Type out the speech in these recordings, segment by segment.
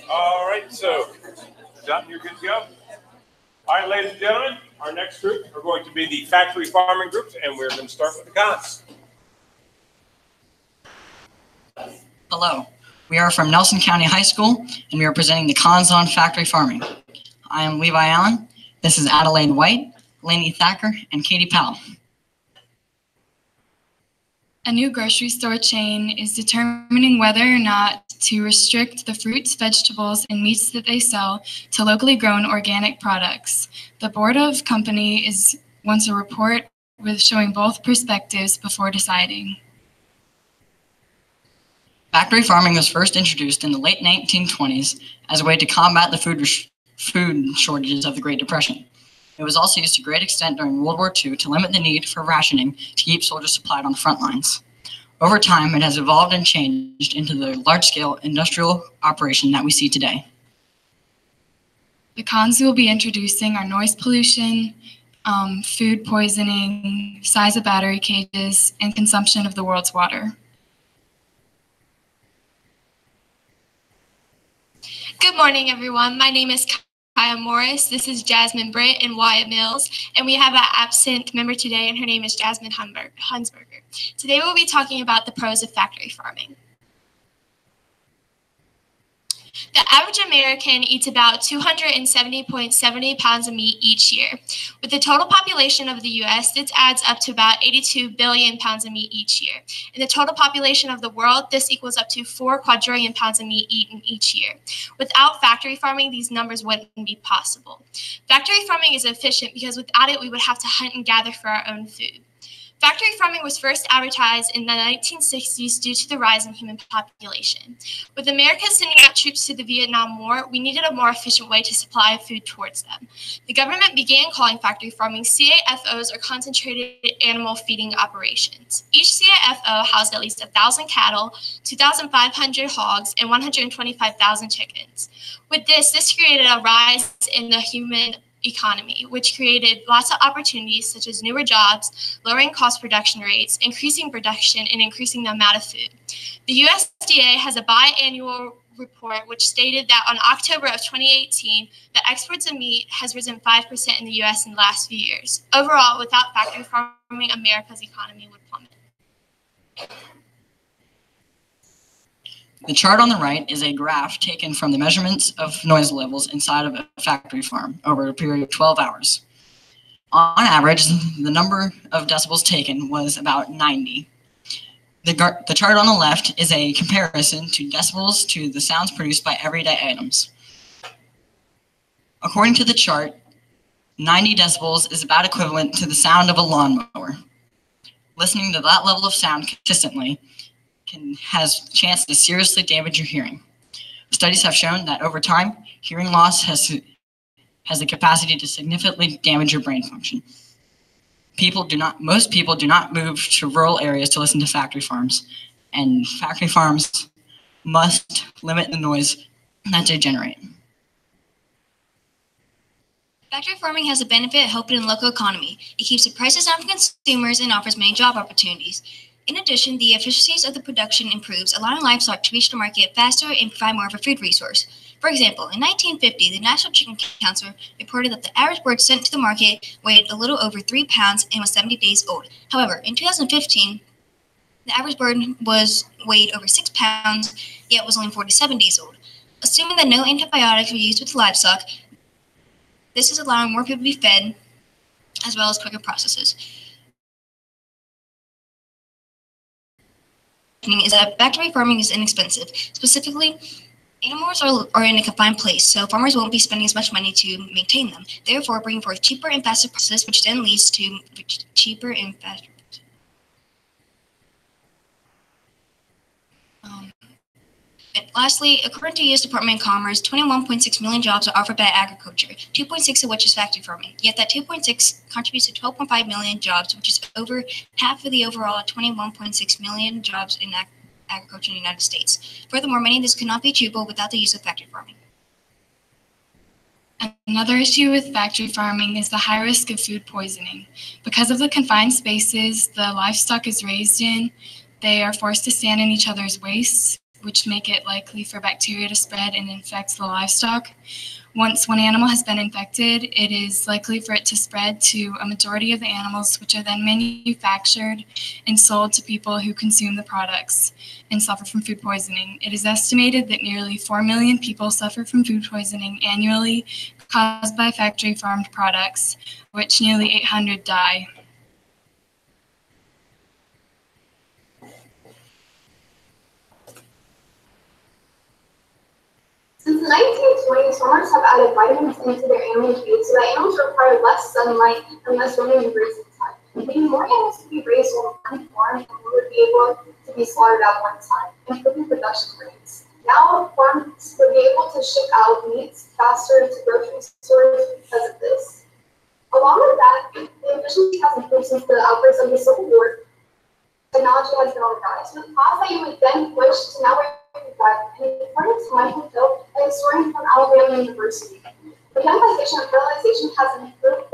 All right, so John, you're good to go. All right, ladies and gentlemen, our next group are going to be the factory farming groups, and we're going to start with the cons. Hello, we are from Nelson County High School, and we are presenting the cons on factory farming. I am Levi Allen. This is Adelaide White, Lainey Thacker, and Katie Powell. A new grocery store chain is determining whether or not to restrict the fruits, vegetables, and meats that they sell to locally grown organic products. The board of company wants a report with showing both perspectives before deciding. Factory farming was first introduced in the late 1920s as a way to combat the food shortages of the Great Depression. It was also used to a great extent during World War II to limit the need for rationing to keep soldiers supplied on the front lines. Over time, it has evolved and changed into the large-scale industrial operation that we see today. The cons we'll be introducing are noise pollution, food poisoning, size of battery cages, and consumption of the world's water. Good morning, everyone. My name is Kaya Morris. This is Jasmine Britt and Wyatt Mills, and we have an absent member today, and her name is Jasmine Hunsberger. Today we'll be talking about the pros of factory farming. The average American eats about 270.70 pounds of meat each year. With the total population of the U.S., this adds up to about 82 billion pounds of meat each year. In the total population of the world, this equals up to 4 quadrillion pounds of meat eaten each year. Without factory farming, these numbers wouldn't be possible. Factory farming is efficient because without it, we would have to hunt and gather for our own food. Factory farming was first advertised in the 1960s due to the rise in human population. With America sending out troops to the Vietnam War, we needed a more efficient way to supply food towards them. The government began calling factory farming CAFOs, or concentrated animal feeding operations. Each CAFO housed at least 1,000 cattle, 2,500 hogs, and 125,000 chickens. With this created a rise in the human economy, which created lots of opportunities such as newer jobs, lowering cost production rates, increasing production, and increasing the amount of food. The USDA has a biannual report which stated that on October of 2018, the exports of meat has risen 5% in the U.S. in the last few years. Overall, without factory farming, America's economy would plummet. The chart on the right is a graph taken from the measurements of noise levels inside of a factory farm over a period of 12 hours. On average, the number of decibels taken was about 90. The chart on the left is a comparison to decibels to the sounds produced by everyday items. According to the chart, 90 decibels is about equivalent to the sound of a lawnmower. Listening to that level of sound consistently has a chance to seriously damage your hearing. Studies have shown that over time, hearing loss has the capacity to significantly damage your brain function. Most people do not move to rural areas to listen to factory farms, and factory farms must limit the noise that they generate. Factory farming has the benefit of helping the local economy. It keeps the prices down for consumers and offers many job opportunities. In addition, the efficiencies of the production improves, allowing livestock to reach the market faster and provide more of a food resource. For example, in 1950, the National Chicken Council reported that the average bird sent to the market weighed a little over 3 pounds and was 70 days old. However, in 2015, the average bird weighed over 6 pounds, yet was only 47 days old. Assuming that no antibiotics were used with livestock, this is allowing more people to be fed, as well as quicker processes. Is that factory farming is inexpensive. Specifically, animals are in a confined place, so farmers won't be spending as much money to maintain them, therefore bringing forth cheaper and faster processes, which then leads to cheaper and faster. And lastly, according to U.S. Department of Commerce, 21.6 million jobs are offered by agriculture, 2.6 of which is factory farming. Yet that 2.6 contributes to 12.5 million jobs, which is over half of the overall 21.6 million jobs in agriculture in the United States. Furthermore, many of this could not be achievable without the use of factory farming. Another issue with factory farming is the high risk of food poisoning. Because of the confined spaces the livestock is raised in, They are forced to stand in each other's wastes, which make it likely for bacteria to spread and infect the livestock. Once one animal has been infected, it is likely for it to spread to a majority of the animals, which are then manufactured and sold to people who consume the products and suffer from food poisoning. It is estimated that nearly 4 million people suffer from food poisoning annually caused by factory farmed products, which nearly 800 die. Since the 1920s, farmers have added vitamins into their animal feed so that animals require less sunlight and less roaming and grazing time, making more animals to be raised on one farm and would be able to be slaughtered at one time, improving production rates. Now, farms would be able to ship out meats faster to grocery stores because of this. Along with that, the efficiency has improved since the outbreaks of the Civil War. Technology has been on the rise. The path that you would then push to now where you thrive. And according to Michael Phil, a historian from Alabama University, the mechanization and fertilization has improved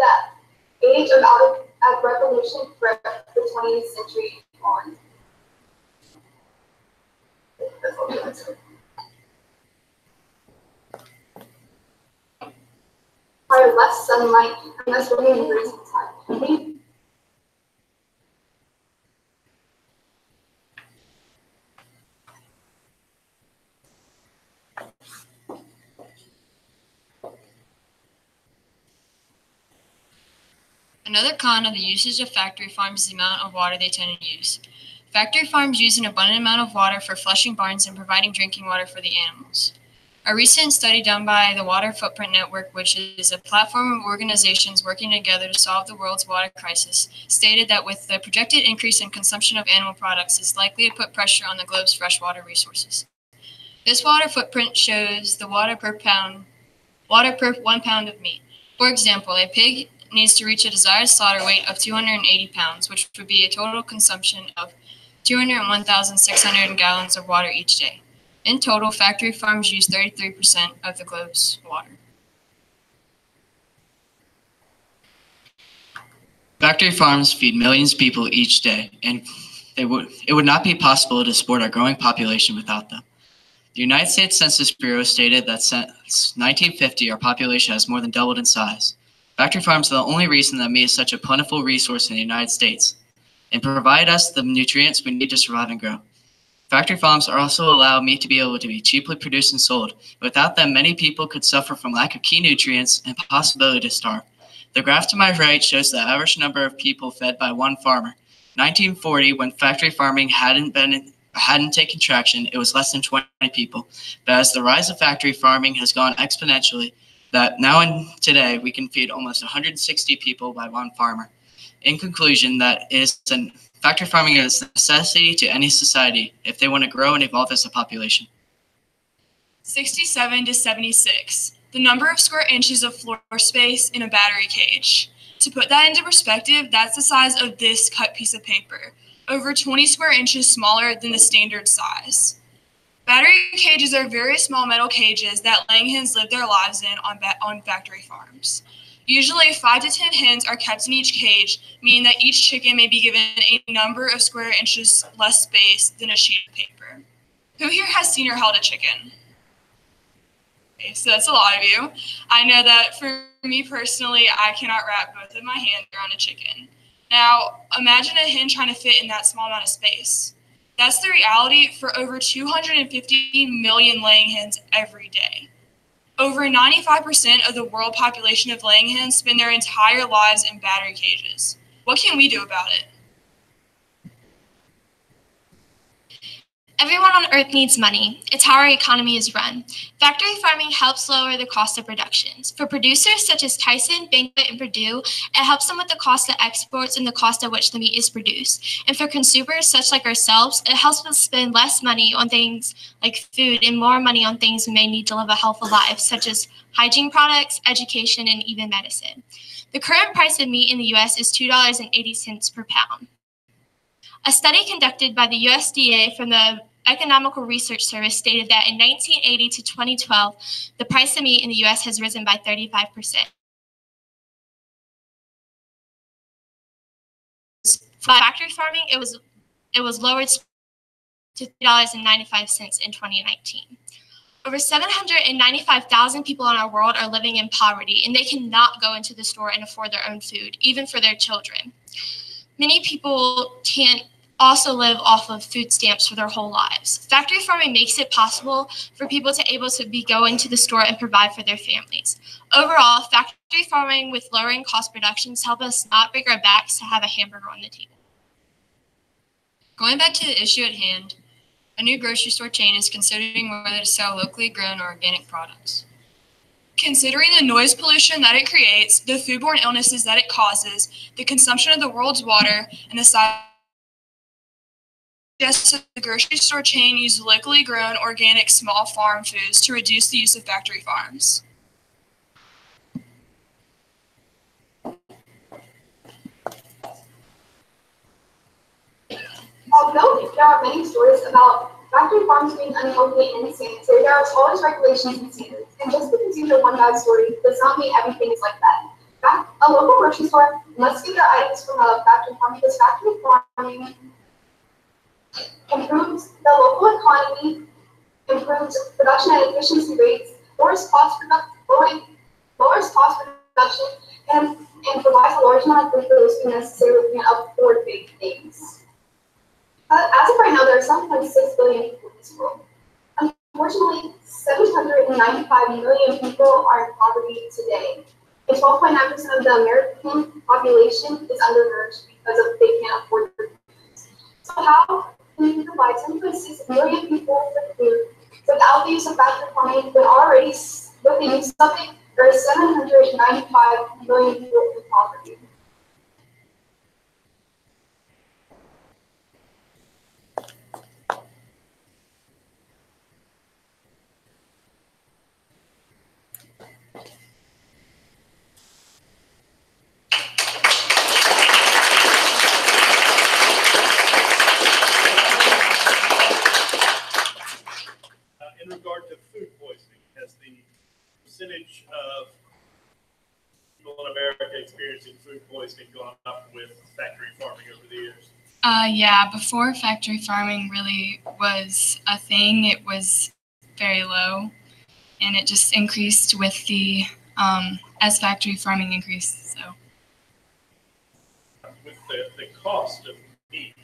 the age of ag revolution for the 20th century on. That's all I'm saying. Require less sunlight and less roaming and grazing time. Another con of the usage of factory farms is the amount of water they tend to use. Factory farms use an abundant amount of water for flushing barns and providing drinking water for the animals. A recent study done by the Water Footprint Network, which is a platform of organizations working together to solve the world's water crisis, stated that with the projected increase in consumption of animal products is likely to put pressure on the globe's freshwater resources. This water footprint shows the water per 1 pound of meat. For example, a pig needs to reach a desired slaughter weight of 280 pounds, which would be a total consumption of 201,600 gallons of water each day. In total, factory farms use 33% of the globe's water. Factory farms feed millions of people each day, and it would not be possible to support our growing population without them. The United States Census Bureau stated that since 1950, our population has more than doubled in size. Factory farms are the only reason that meat is such a plentiful resource in the United States and provide us the nutrients we need to survive and grow. Factory farms also allow meat to be able to be cheaply produced and sold. Without them, many people could suffer from lack of key nutrients and possibility to starve. The graph to my right shows the average number of people fed by one farmer. 1940, when factory farming hadn't taken traction, it was less than 20 people. But as the rise of factory farming has gone exponentially, that now and today we can feed almost 160 people by one farmer. In conclusion, factory farming is a necessity to any society if they want to grow and evolve as a population. 67 to 76, the number of square inches of floor space in a battery cage. To put that into perspective, that's the size of this cut piece of paper, over 20 square inches smaller than the standard size. Battery cages are very small metal cages that laying hens live their lives in on factory farms. Usually 5 to 10 hens are kept in each cage, meaning that each chicken may be given a number of square inches less space than a sheet of paper. Who here has seen or held a chicken? Okay, so that's a lot of you. I know that for me personally, I cannot wrap both of my hands around a chicken. Now, imagine a hen trying to fit in that small amount of space. That's the reality for over 250 million laying hens every day. Over 95% of the world population of laying hens spend their entire lives in battery cages. What can we do about it? Everyone on Earth needs money. It's how our economy is run. Factory farming helps lower the cost of productions. For producers such as Tyson, Banquet, and Purdue, it helps them with the cost of exports and the cost at which the meat is produced. And for consumers such like ourselves, it helps us spend less money on things like food and more money on things we may need to live a healthful life, such as hygiene products, education, and even medicine. The current price of meat in the U.S. is $2.80 per pound. A study conducted by the USDA from the Economical Research Service stated that in 1980 to 2012, the price of meat in the U.S. has risen by 35%. By factory farming, it was lowered to $3.95 in 2019. Over 795,000 people in our world are living in poverty, and they cannot go into the store and afford their own food, even for their children. Many people can't also live off of food stamps for their whole lives. Factory farming makes it possible for people to able to go into the store and provide for their families. Overall, factory farming with lowering cost productions help us not break our backs to have a hamburger on the table. Going back to the issue at hand, a new grocery store chain is considering whether to sell locally grown or organic products. Considering the noise pollution that it creates, the foodborne illnesses that it causes, the consumption of the world's water, and the size that the grocery store chain use locally grown organic small farm foods to reduce the use of factory farms. Although there are many stories about factory farms being unhealthy and unsanitary, there are always regulations and standards. And just because you hear one bad story does not mean everything is like that. A local grocery store must get their items from a factory farm because factory farming improves the local economy, improves production and efficiency rates, lowers cost production, and provides a large amount of food for those who necessarily can't afford big things. As of right now, there are something like 6 billion people in this world. Unfortunately, 795 million people are in poverty today, and 12.9% of the American population is undernourished because they can't afford food. So how can you provide 7.6 million people with food without the use of factory farming when already with the use of it, there are 795 million people in poverty? In regard to food poisoning, has the percentage of people in America experiencing food poisoning gone up with factory farming over the years? Yeah, before factory farming really was a thing, it was very low, and it just increased with the as factory farming increased. So With the cost of meat,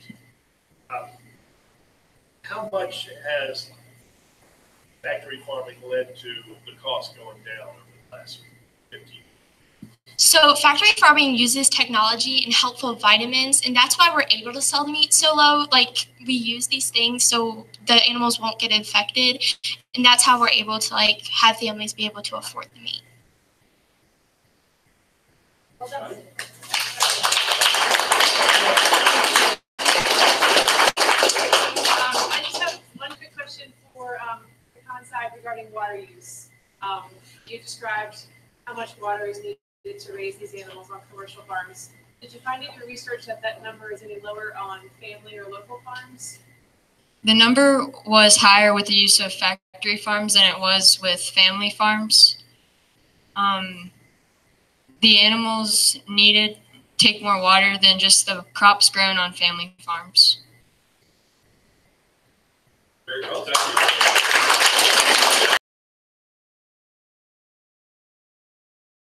how much has factory farming led to the cost going down over the last 15 years? So factory farming uses technology and helpful vitamins, and that's why we're able to sell the meat so low. Like, we use these things so the animals won't get infected, and that's how we're able to have families be able to afford the meat. I just have one quick question for the con-side regarding water use. You described how much water is needed to raise these animals on commercial farms. Did you find in your research that that number is any lower on family or local farms? The number was higher with the use of factory farms than it was with family farms. The animals take more water than just the crops grown on family farms.